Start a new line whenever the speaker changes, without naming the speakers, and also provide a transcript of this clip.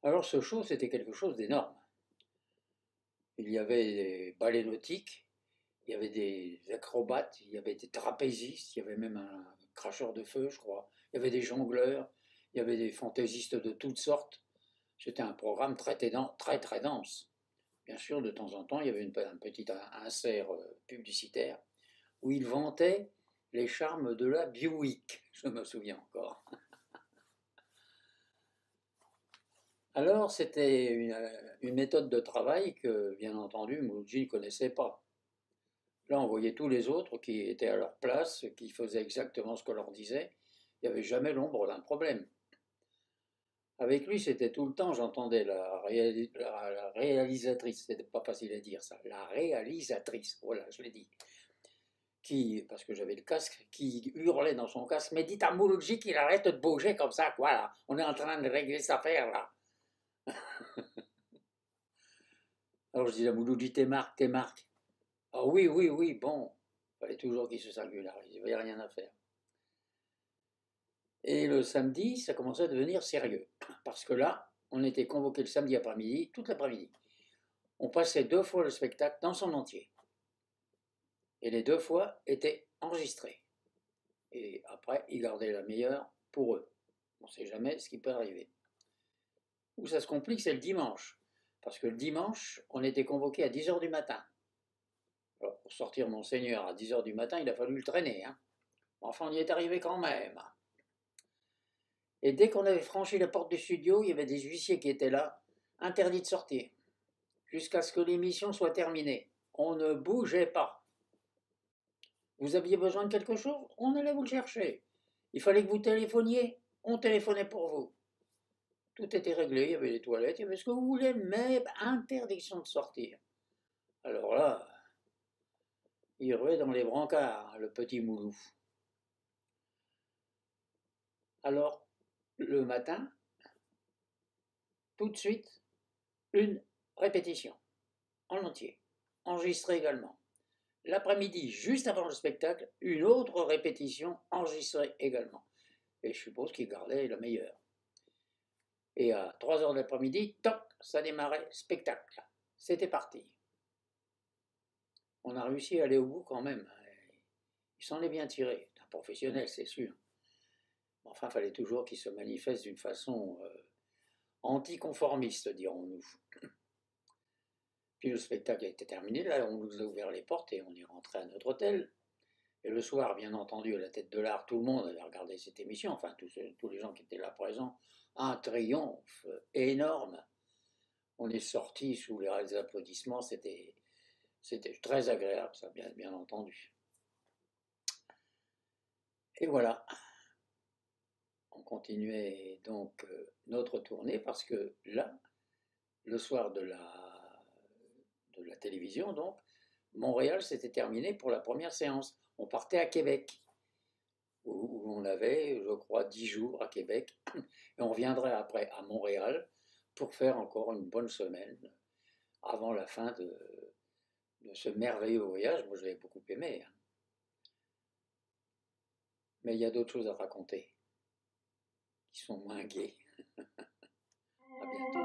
Alors ce show, c'était quelque chose d'énorme. Il y avait des ballets nautiques, il y avait des acrobates, il y avait des trapézistes, il y avait même un cracheur de feu, je crois. Il y avait des jongleurs, il y avait des fantaisistes de toutes sortes. C'était un programme très très dense. Bien sûr, de temps en temps, il y avait un petit insert publicitaire où il vantait les charmes de la Buick, je me souviens encore. Alors, c'était une méthode de travail que, bien entendu, Mouloudji ne connaissait pas. Là, on voyait tous les autres qui étaient à leur place, qui faisaient exactement ce qu'on leur disait. Il n'y avait jamais l'ombre d'un problème. Avec lui, c'était tout le temps, j'entendais la réalisatrice, c'était pas facile à dire ça, la réalisatrice, voilà, je l'ai dit, qui, parce que j'avais le casque, qui hurlait dans son casque, mais dites à Mouloudji qu'il arrête de bouger comme ça, quoi, là. On est en train de régler cette affaire, là. Alors je disais à Mouloudji, t'es Marc. Ah oui, oui, oui, bon. Il fallait toujours qu'il se singularise, il n'y avait rien à faire. Et le samedi, ça commençait à devenir sérieux. Parce que là, on était convoqué le samedi après-midi, toute l'après-midi. On passait 2 fois le spectacle dans son entier. Et les 2 fois étaient enregistrés. Et après, ils gardaient la meilleure pour eux. On ne sait jamais ce qui peut arriver. Où ça se complique, c'est le dimanche. Parce que le dimanche, on était convoqué à 10 h du matin. Alors, pour sortir Monseigneur à 10 h du matin, il a fallu le traîner. Hein. Enfin, on y est arrivé quand même. Et dès qu'on avait franchi la porte du studio, il y avait des huissiers qui étaient là, interdits de sortir, jusqu'à ce que l'émission soit terminée. On ne bougeait pas. Vous aviez besoin de quelque chose, on allait vous le chercher. Il fallait que vous téléphoniez, on téléphonait pour vous. Tout était réglé, il y avait les toilettes, il y avait ce que vous voulez, mais interdiction de sortir. Alors là, il ruait dans les brancards, le petit Moulou. Alors, le matin, tout de suite, une répétition, en entier, enregistrée également. L'après-midi, juste avant le spectacle, une autre répétition enregistrée également. Et je suppose qu'il gardait la meilleure. Et à 3 h de l'après-midi, toc, ça démarrait, spectacle. C'était parti. On a réussi à aller au bout quand même. Il s'en est bien tiré. C'est un professionnel, c'est sûr. Enfin, il fallait toujours qu'il se manifeste d'une façon anticonformiste, dirons-nous. Puis le spectacle était terminé, là on nous a ouvert les portes et on est rentré à notre hôtel. Et le soir, bien entendu, à la tête de l'art, tout le monde avait regardé cette émission, enfin tous les gens qui étaient là présents. Un triomphe énorme. On est sortis sous les applaudissements, c'était très agréable, ça, bien entendu. Et voilà, on continuait donc notre tournée parce que là, le soir de la télévision, donc, Montréal s'était terminé pour la première séance. On partait à Québec, où on avait, je crois, 10 jours à Québec, et on reviendrait après à Montréal pour faire encore une bonne semaine avant la fin de ce merveilleux voyage. Moi, je l'avais beaucoup aimé. Hein. Mais il y a d'autres choses à raconter qui sont moins gaies. À bientôt.